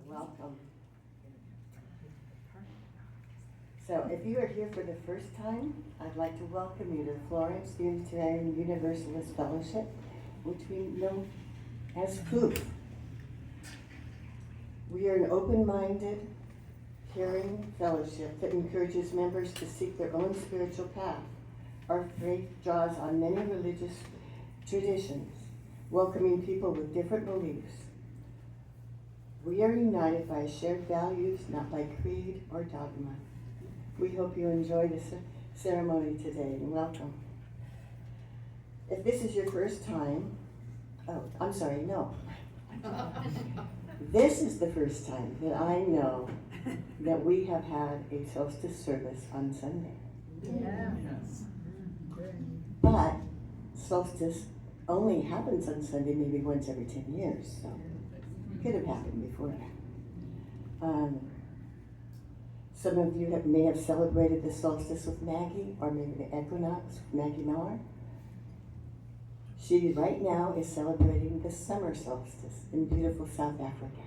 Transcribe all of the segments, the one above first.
Welcome. So if you are here for the first time, I'd like to welcome you to the Florence Unitarian Universalist Fellowship, which we know as FOOF. We are an open-minded, caring fellowship that encourages members to seek their own spiritual path. Our faith draws on many religious traditions, welcoming people with different beliefs. We are united by shared values, not by creed or dogma. We hope you enjoy the ceremony today, and welcome. If this is your first time, This is the first time that I know that we have had a solstice service on Sunday. Yes. But solstice only happens on Sunday maybe once every 10 years, so it could have happened before that. Some of you may have celebrated the solstice with Maggie, or maybe the equinox with Maggie Miller. She right now is celebrating the summer solstice in beautiful South Africa.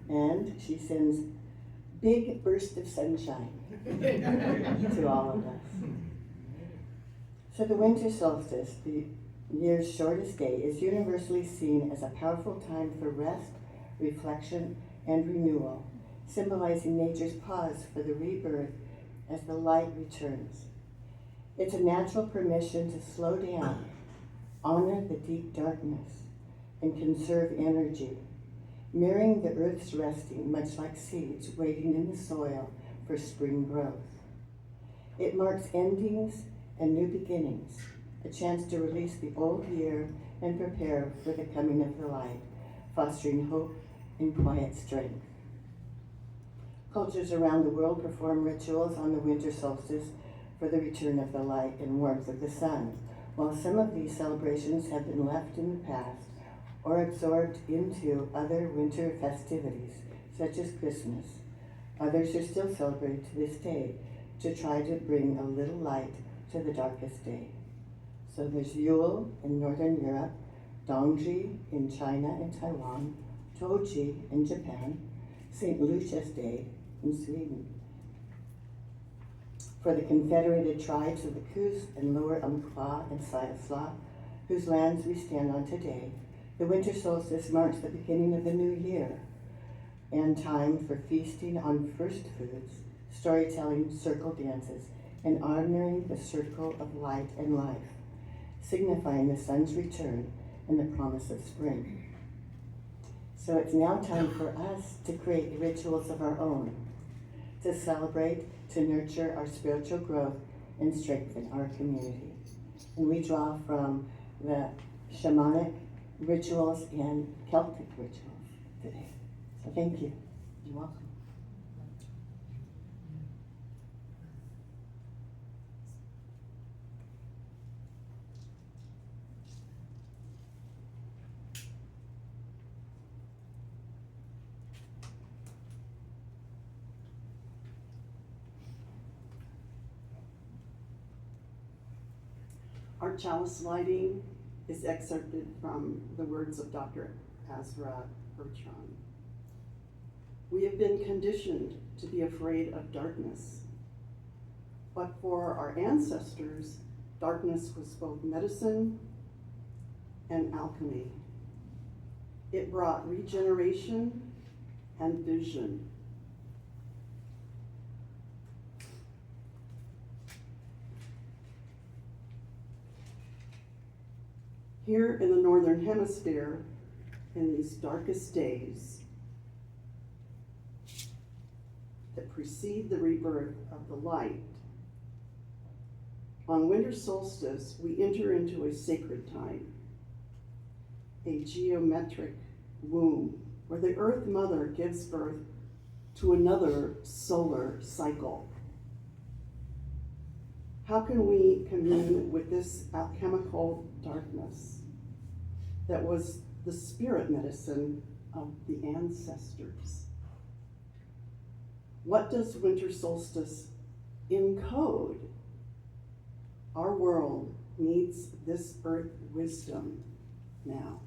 And she sends big bursts of sunshine to all of us. So the winter solstice, the year's shortest day, is universally seen as a powerful time for rest, reflection, and renewal, symbolizing nature's pause for the rebirth as the light returns. It's a natural permission to slow down, honor the deep darkness, and conserve energy, mirroring the earth's resting, much like seeds waiting in the soil for spring growth. It marks endings and new beginnings, a chance to release the old year and prepare for the coming of the light, fostering hope and quiet strength. Cultures around the world perform rituals on the winter solstice for the return of the light and warmth of the sun. While some of these celebrations have been left in the past or absorbed into other winter festivities, such as Christmas, others are still celebrated to this day to try to bring a little light to the darkest day. So there's Yule in Northern Europe, Dongji in China and Taiwan, Toji in Japan, St. Lucia's Day in Sweden. For the confederated tribes of the Kus and Lower Umpqua and Siaslaw, whose lands we stand on today, the winter solstice marks the beginning of the new year and time for feasting on first foods, storytelling, circle dances, and honoring the circle of light and life, signifying the sun's return and the promise of spring. So it's now time for us to create rituals of our own, to celebrate, to nurture our spiritual growth and strengthen our community. And we draw from the shamanic rituals and Celtic rituals today. So thank you. You're welcome. Our chalice lighting is excerpted from the words of Dr. Azra Bertrand. We have been conditioned to be afraid of darkness, but for our ancestors, darkness was both medicine and alchemy. It brought regeneration and vision. Here in the Northern Hemisphere, in these darkest days that precede the rebirth of the light, on winter solstice, we enter into a sacred time, a geometric womb, where the Earth Mother gives birth to another solar cycle. How can we commune with this alchemical darkness that was the spirit medicine of the ancestors? What does winter solstice encode? Our world needs this earth wisdom now.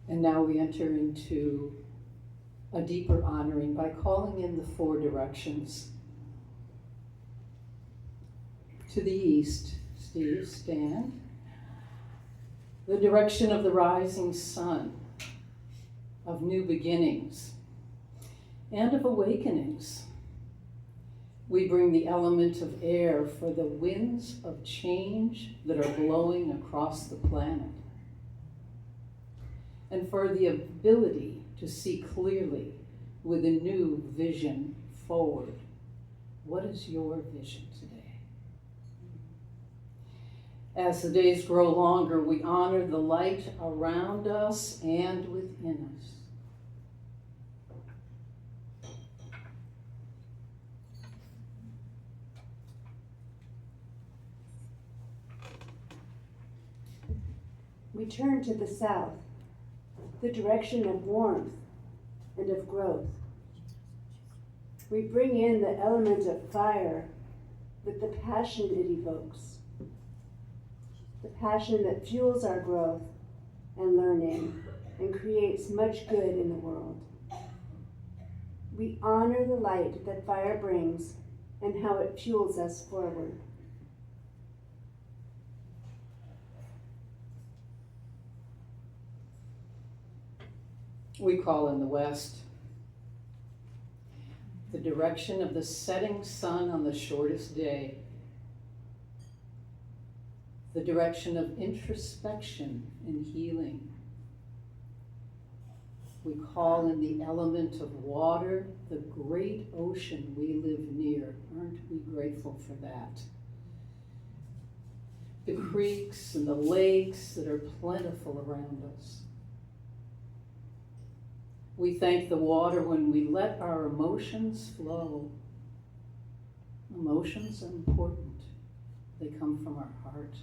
And now we enter into a deeper honoring by calling in the four directions. To the east, Steve, stand. The direction of the rising sun, of new beginnings, and of awakenings. We bring the element of air for the winds of change that are blowing across the planet, and for the ability to see clearly with a new vision forward. What is your vision today? As the days grow longer, we honor the light around us and within us. We turn to the south, the direction of warmth and of growth. We bring in the element of fire with the passion it evokes, the passion that fuels our growth and learning and creates much good in the world. We honor the light that fire brings and how it fuels us forward. We call in the west, the direction of the setting sun on the shortest day, the direction of introspection and healing. We call in the element of water, the great ocean we live near. Aren't we grateful for that? The creeks and the lakes that are plentiful around us. We thank the water when we let our emotions flow. Emotions are important. They come from our heart.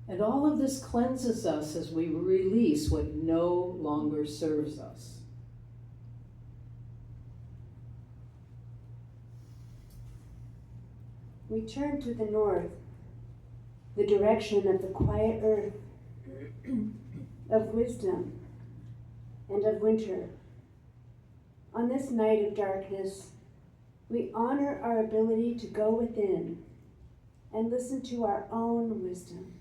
And all of this cleanses us as we release what no longer serves us. We turn to the north, the direction of the quiet earth, of wisdom and of winter. On this night of darkness, we honor our ability to go within and listen to our own wisdom.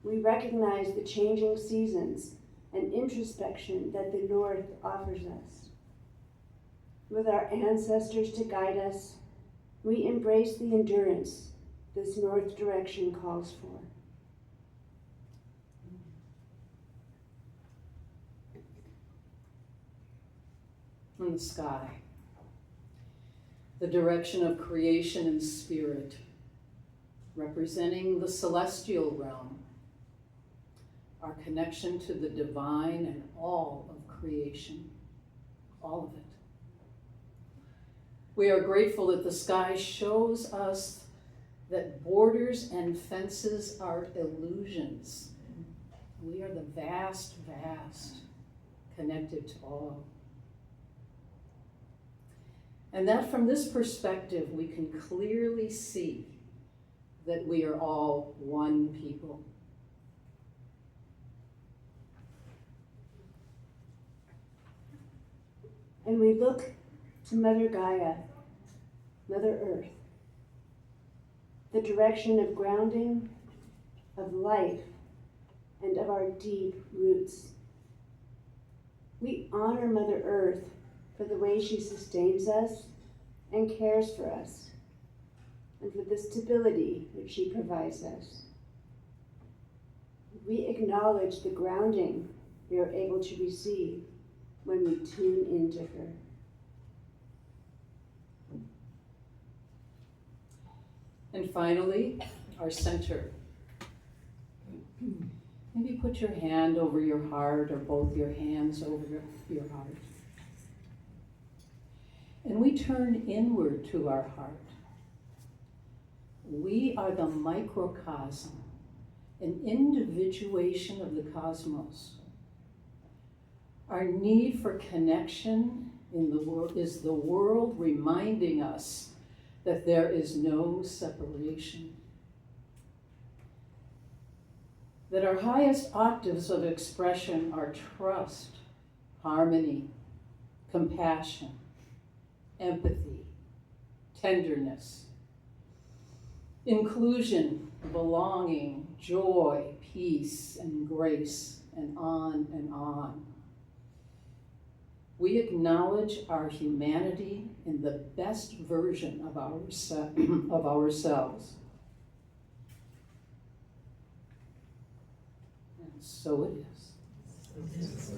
We recognize the changing seasons and introspection that the north offers us. With our ancestors to guide us, we embrace the endurance this north direction calls for. In the sky, the direction of creation and spirit, representing the celestial realm, our connection to the divine and all of creation, all of it. We are grateful that the sky shows us that borders and fences are illusions. We are the vast, vast, connected to all. And that from this perspective, we can clearly see that we are all one people. And we look to Mother Gaia, Mother Earth, the direction of grounding, of life, and of our deep roots. We honor Mother Earth for the way she sustains us and cares for us, and for the stability which she provides us. We acknowledge the grounding we are able to receive when we tune into her. And finally, our center. Maybe put your hand over your heart or both your hands over your heart. And we turn inward to our heart. We are the microcosm, an individuation of the cosmos. Our need for connection in the world is the world reminding us that there is no separation. that our highest octaves of expression are trust, harmony, compassion, empathy, tenderness, inclusion, belonging, joy, peace, and grace, and on and on. We acknowledge our humanity in the best version of ourselves. And so it is.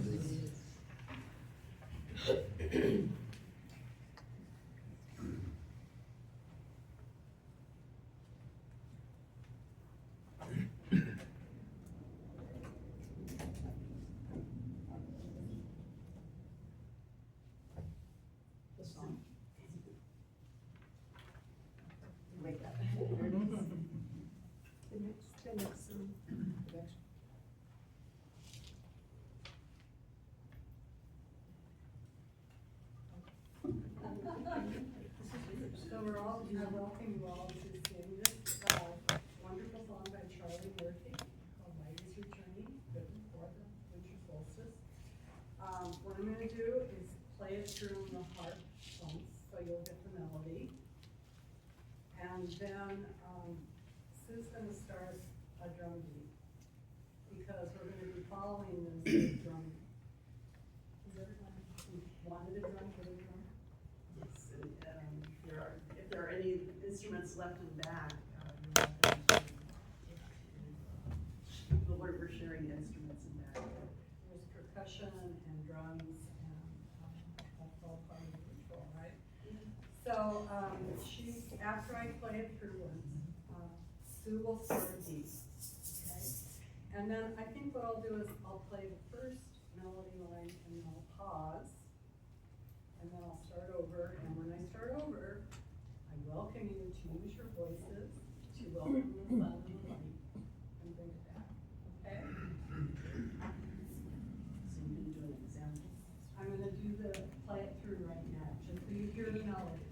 The song. Wake up. The next song. So we're all, I welcome you all to sing this wonderful song by Charlie Murphy called Light is Returning, written for the Winter Solstice. What I'm going to do is play it through the harp once, so you'll get the melody. And then Sue's going to start a drum beat, because we're going to be following this drum. Is everyone wanted a drum for the drum? Yes, and if there are any instruments left in the back, you're welcome to, we're sharing instruments in back. There's percussion and drums, and that's all part of the ritual, right? So after I play it through once, Sue will start a beat, okay? And then I think what I'll do is I'll play the first melody line and then I'll pause. And then I'll start over, and when I start over, I welcome you to use your voices to welcome the sun and the light and bring it back, okay? So you're going to do an example. I'm gonna do play it through right now, just so you hear the melody.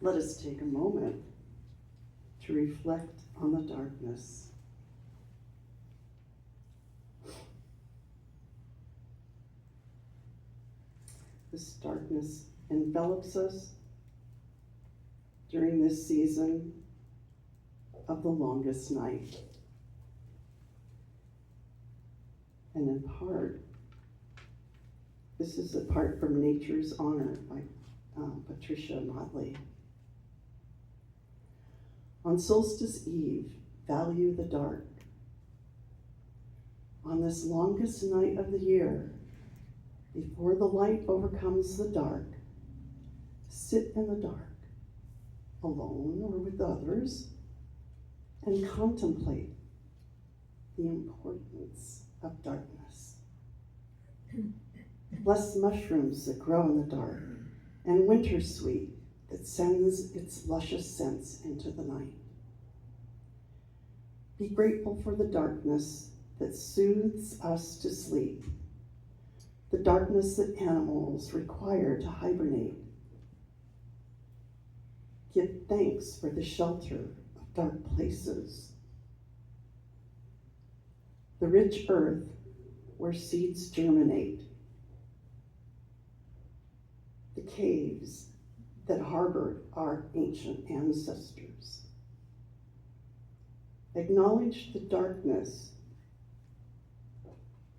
Let us take a moment to reflect on the darkness. This darkness envelops us during this season of the longest night. And in part, this is a part from Nature's Honor by Patricia Motley. On solstice eve, value the dark. On this longest night of the year, before the light overcomes the dark, sit in the dark, alone or with others, and contemplate the importance of darkness. Bless mushrooms that grow in the dark, and winter sweet that sends its luscious scents into the night. Be grateful for the darkness that soothes us to sleep, the darkness that animals require to hibernate. Give thanks for the shelter of dark places, the rich earth where seeds germinate, the caves that harbored our ancient ancestors. Acknowledge the darkness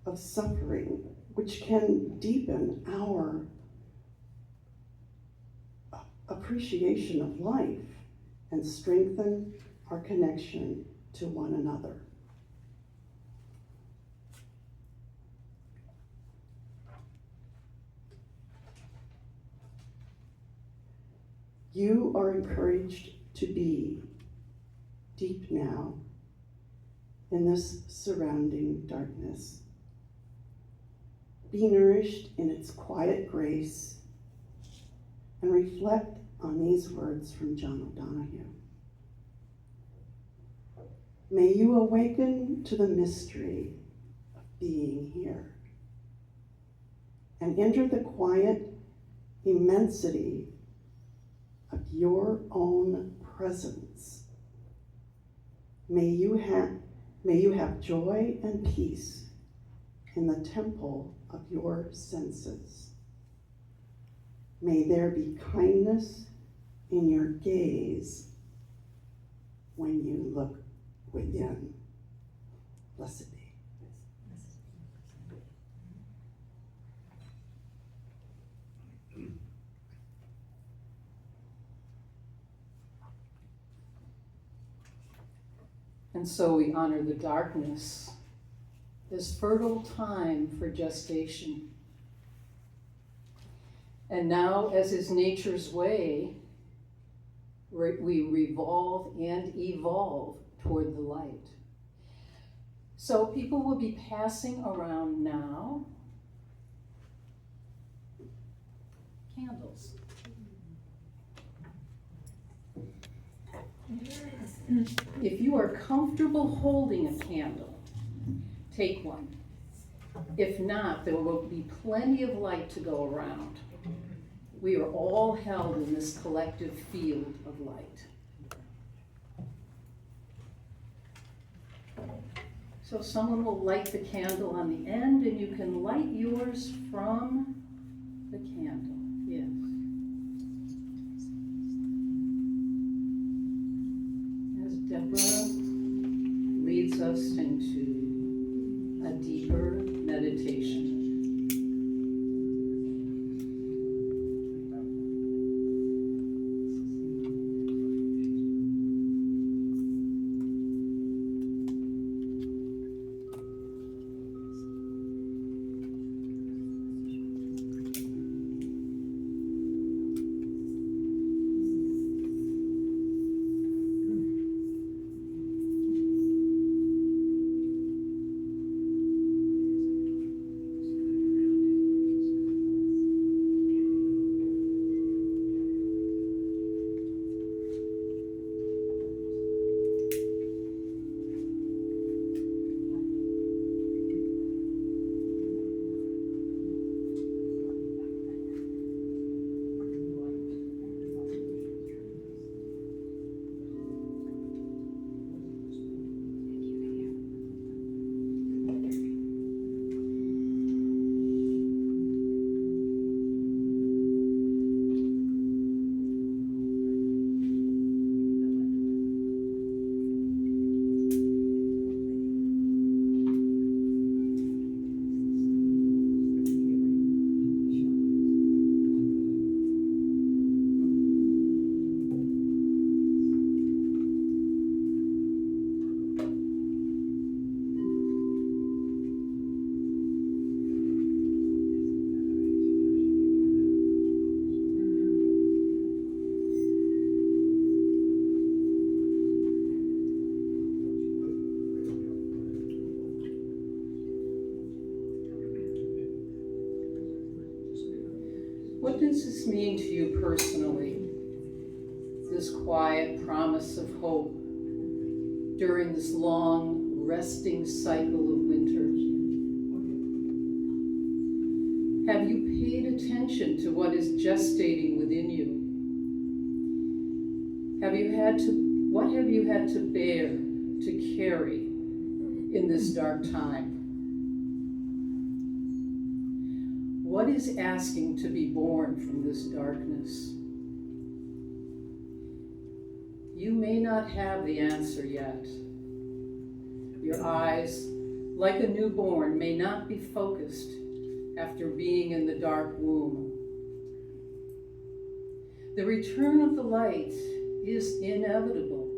of suffering, which can deepen our appreciation of life and strengthen our connection to one another. You are encouraged to be deep now in this surrounding darkness. Be nourished in its quiet grace and reflect on these words from John O'Donohue. May you awaken to the mystery of being here and enter the quiet immensity of your own presence. May you have joy and peace in the temple of your senses. May there be kindness in your gaze when you look within. Blessed be. And so we honor the darkness, this fertile time for gestation. And now, as is nature's way, we revolve and evolve toward the light. So people will be passing around now candles. If you are comfortable holding a candle, take one. If not, there will be plenty of light to go around. We are all held in this collective field of light. So someone will light the candle on the end, and you can light yours from the candle. Yes. As Deborah leads us into a deeper meditation. mean to you personally, this quiet promise of hope during this long, resting cycle of winter? Have you paid attention to what is gestating within you? What have you had to bear, to carry in this dark time? What is asking to be born from this darkness? You may not have the answer yet. Your eyes, like a newborn, may not be focused after being in the dark womb. The return of the light is inevitable,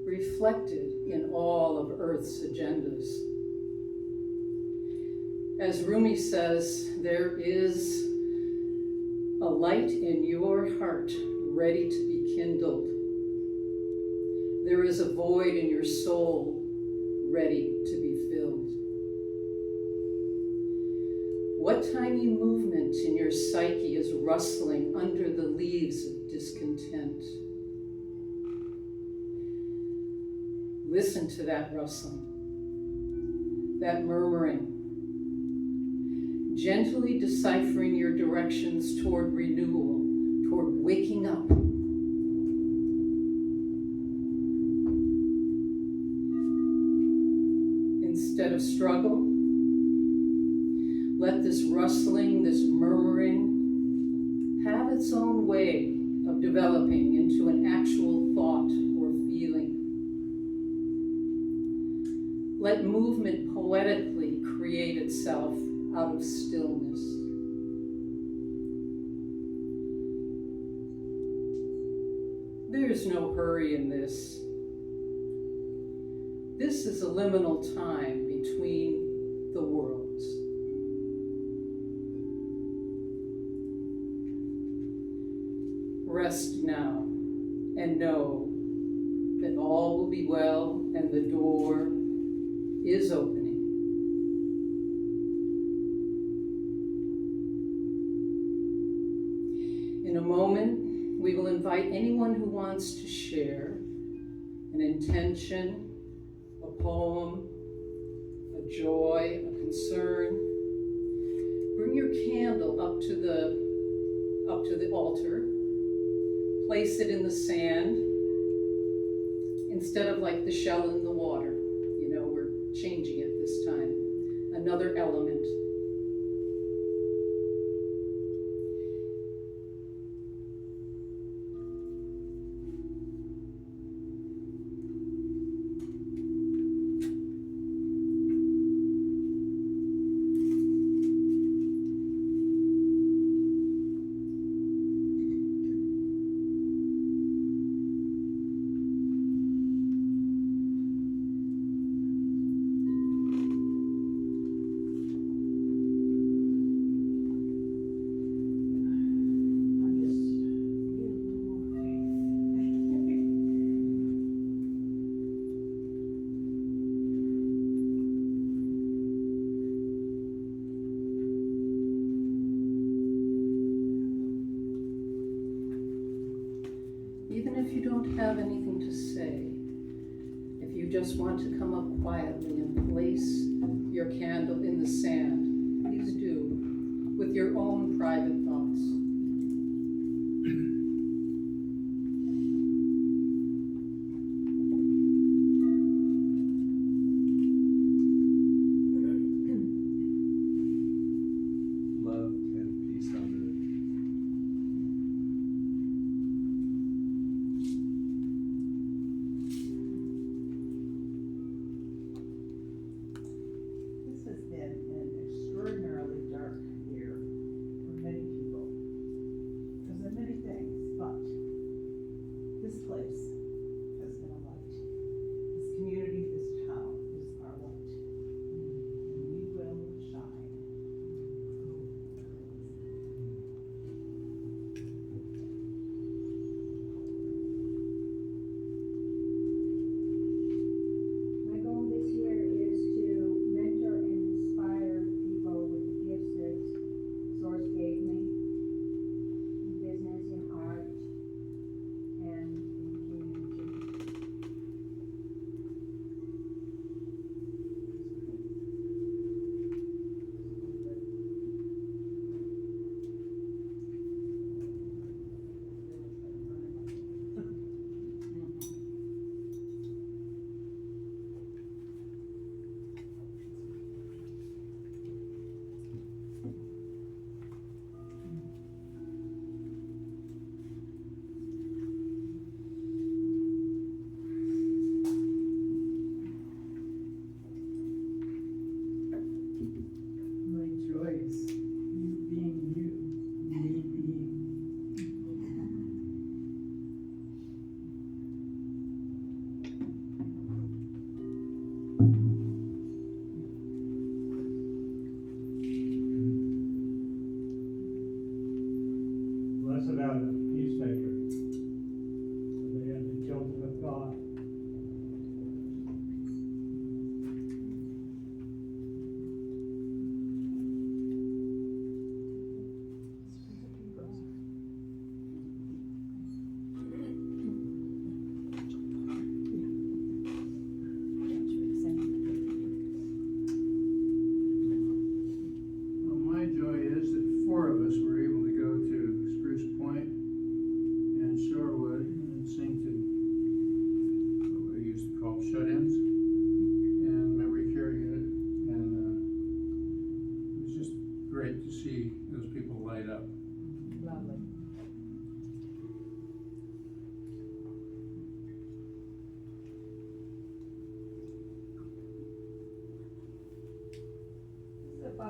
reflected in all of Earth's agendas. As Rumi says, there is a light in your heart ready to be kindled. There is a void in your soul ready to be filled. What tiny movement in your psyche is rustling under the leaves of discontent? Listen to that rustling, that murmuring, gently deciphering your directions toward renewal, toward waking up. Instead of struggle, let this rustling, this murmuring, have its own way of developing into an actual thought or feeling. Let movement poetically create itself out of stillness. There's no hurry in this. This is a liminal time between the worlds. Rest now and know that all will be well and the door is opening. In a moment, we will invite anyone who wants to share an intention, a poem, a joy, a concern. Bring your candle up to the altar. Place it in the sand instead of like the shell in the water. You know, we're changing it this time. Another element. Even if you don't have anything to say, if you just want to come up quietly and place your candle in the sand, please do, with your own private thoughts. Love and peace on earth. This has been an extraordinarily dark year for many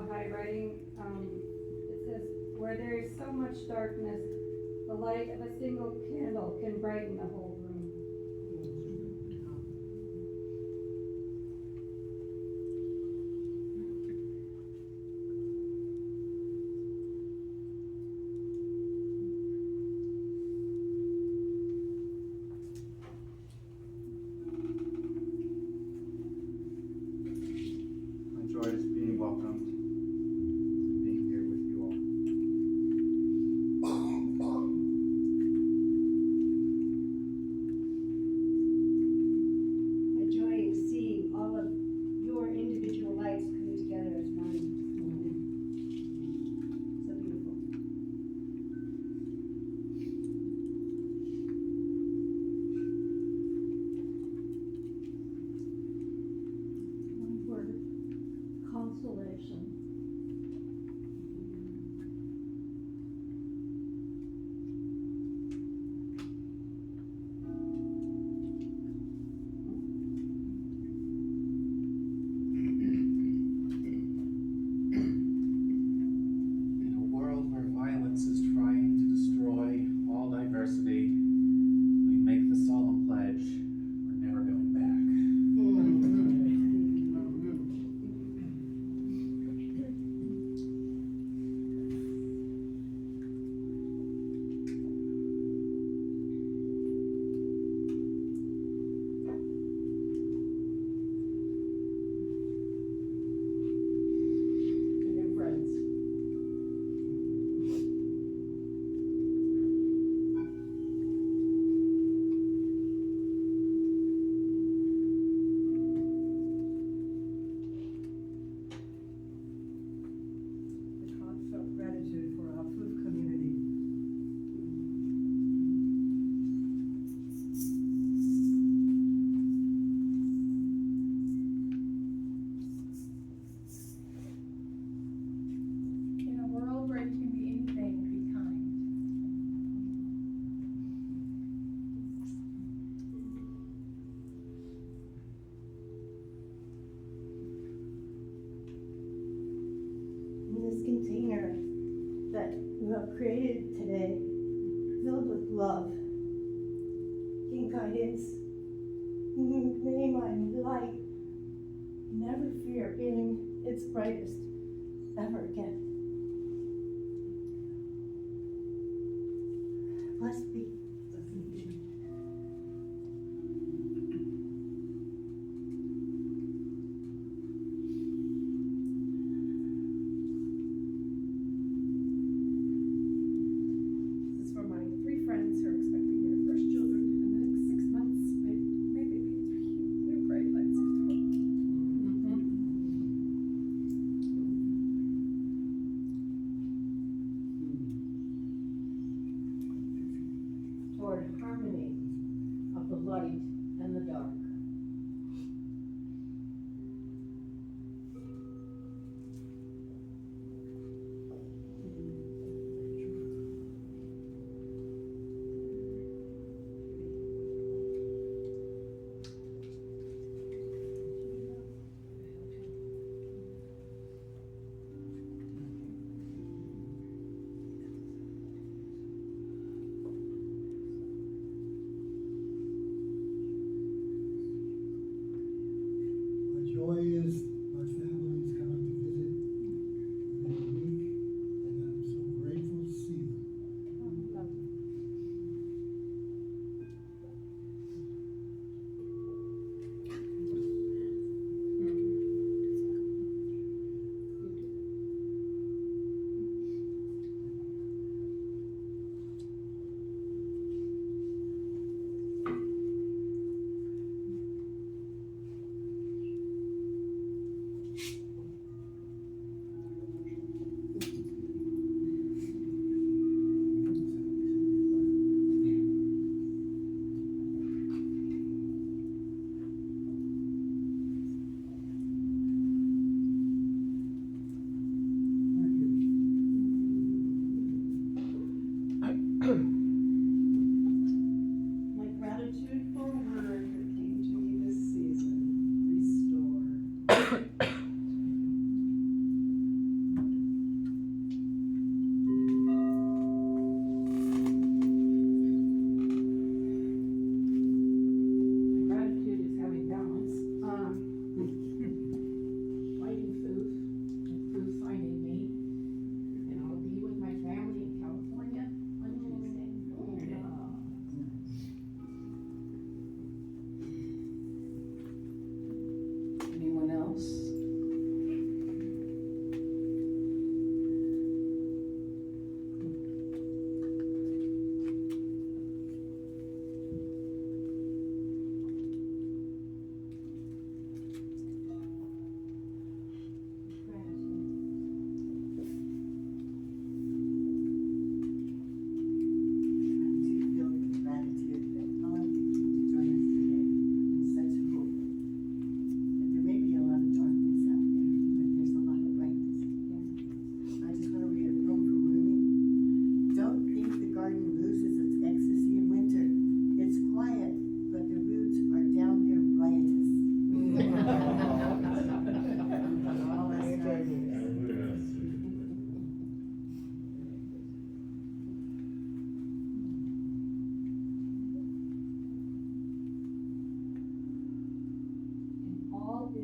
by writing, it says, where there is so much darkness, the light of a single candle can brighten the whole room. My joy is being welcomed, being here with you all. My joy is seeing all of your individual lights coming together as one. So beautiful. One word, consolation. In a world where violence is trying to destroy all diversity, we make the solemn pledge we're never going back. To new friends. The heartfelt gratitude for our food community. In a world where it can be anything, be kind. In this container that you have created today, filled with love and guidance, may my light never fear being its brightest ever again. Blessed be. This is for my 3 friends who are expecting their first children in the next 6 months. May they be 3 new bright lights of hope. Toward harmony of the light and the dark.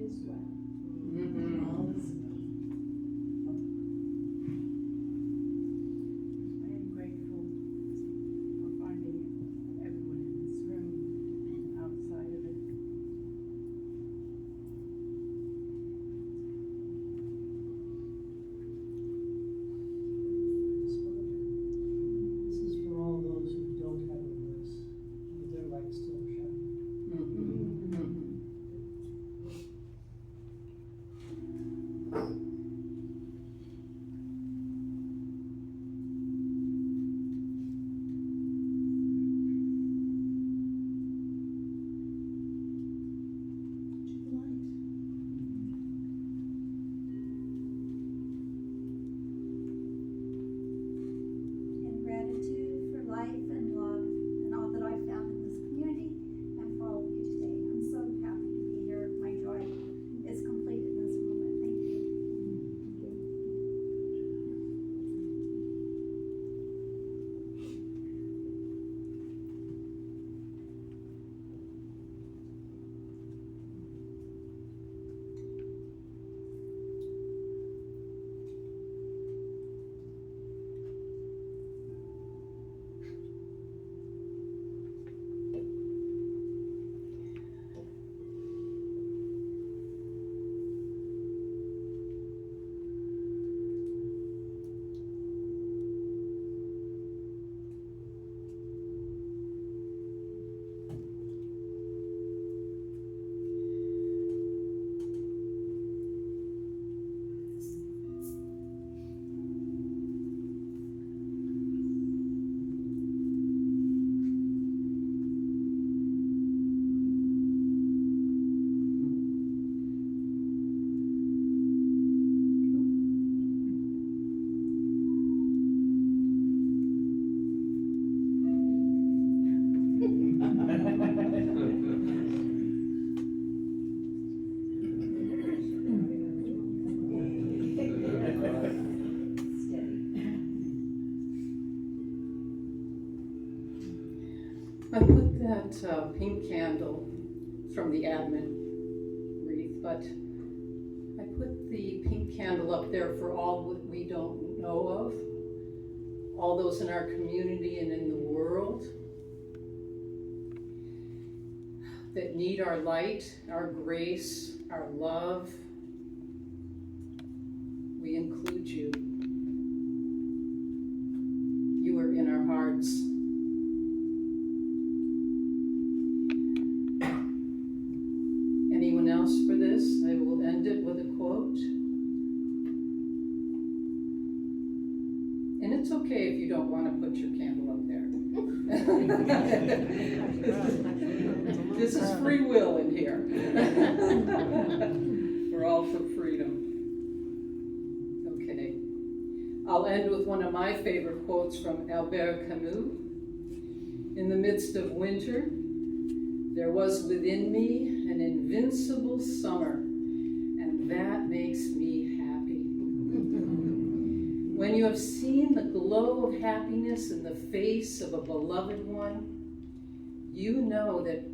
is well. Mm-hmm. I am grateful for finding everyone in this room and outside of it. This is for all those who don't have a voice, with their light still shining. Mm-hmm. In gratitude for life and love and all that I've found in this community and for all of you today. I'm so happy to be here. My joy is complete in this moment. Thank you. I put that pink candle from the Advent wreath, but I put the pink candle up there for all that we don't know of, all those in our community and in the world that need our light, our grace, our love. We include you. You are in our hearts. Anyone else for this? I will end it with a quote. And it's okay if you don't want to put your candle up there. This is free will in here. We're all for freedom. Okay. I'll end with one of my favorite quotes from Albert Camus. In the midst of winter, there was within me an invincible summer, and that makes me happy. When you have seen the glow of happiness in the face of a beloved one, you know that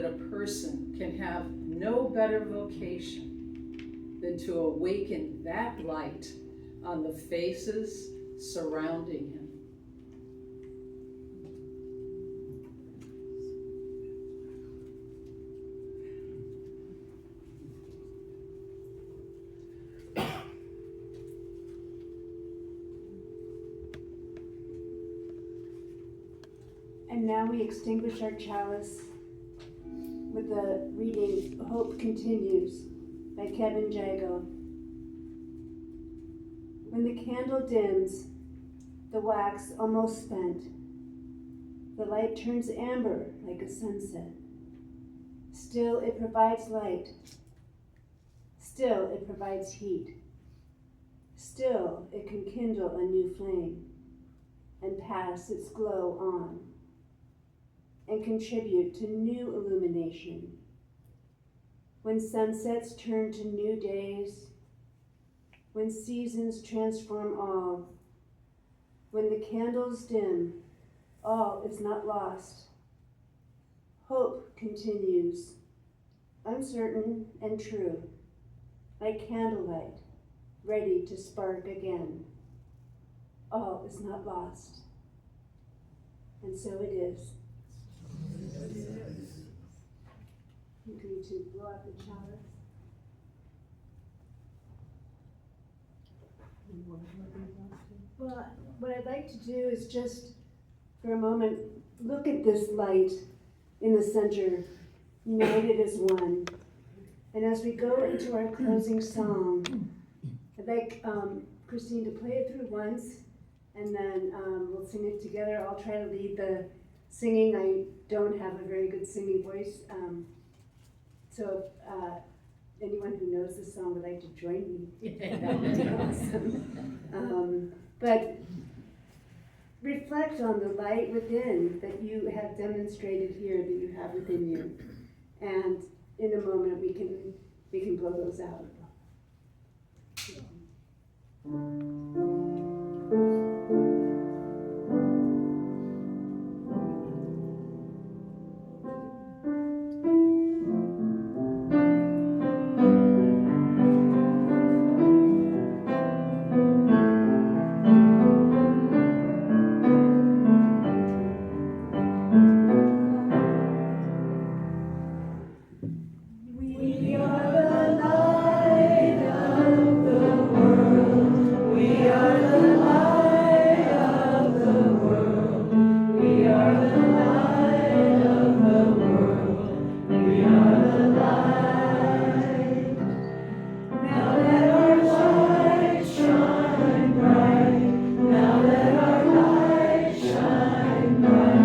a person can have no better vocation than to awaken that light on the faces surrounding him. And now we extinguish our chalice with the reading Hope Continues by Kevin Jago. When the candle dims, the wax almost spent, the light turns amber like a sunset. Still it provides light. Still it provides heat. Still it can kindle a new flame and pass its glow on and contribute to new illumination. When sunsets turn to new days, when seasons transform all, when the candles dim, all is not lost. Hope continues uncertain and true, like candlelight, ready to spark again. All is not lost. And so it is. I'm going to blow out the chalice. Well, what I'd like to do is just, for a moment, look at this light in the center, united as one. And as we go into our closing song, I'd like Christine to play it through once, and then we'll sing it together. I'll try to lead the singing. I don't have a very good singing voice, so if anyone who knows this song would like to join me, that would be awesome. But reflect on the light within that you have demonstrated here, that you have within you, and in a moment we can blow those out. We are the light of the world. We are the light of the world. We are the light of the world. We are the light. Now let our light shine bright. Now let our light shine bright.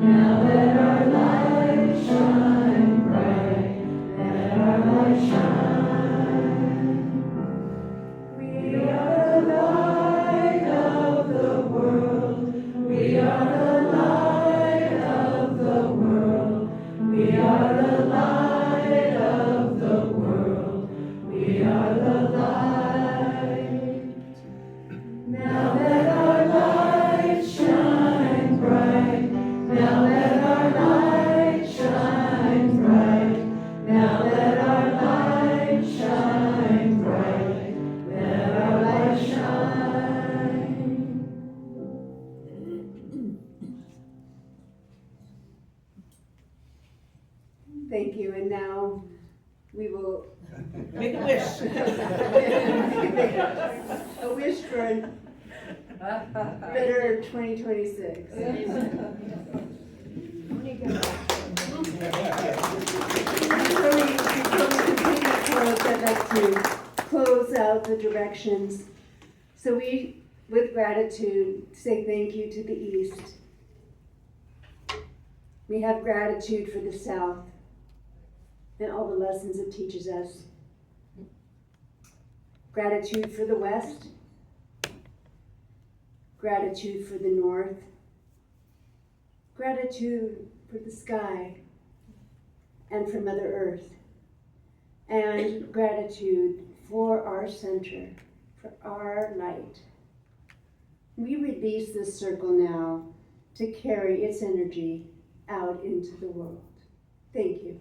Now let our light shine bright. Let our light shine. We are the light of the world. We are the light of the world. We are the light of the world. We are the light. Now let our light shine bright. Now let our light shine bright. Now let our light shine bright. Let our light shine. Thank you, and now we will Make a wish. a wish for a better 2026. Before we continue to close, I'd like to close out the directions. So we, with gratitude, say thank you to the East. We have gratitude for the South and all the lessons it teaches us. Gratitude for the West. Gratitude for the North. Gratitude for the sky and for Mother Earth. And gratitude for our center, for our light. We release this circle now to carry its energy out into the world. Thank you.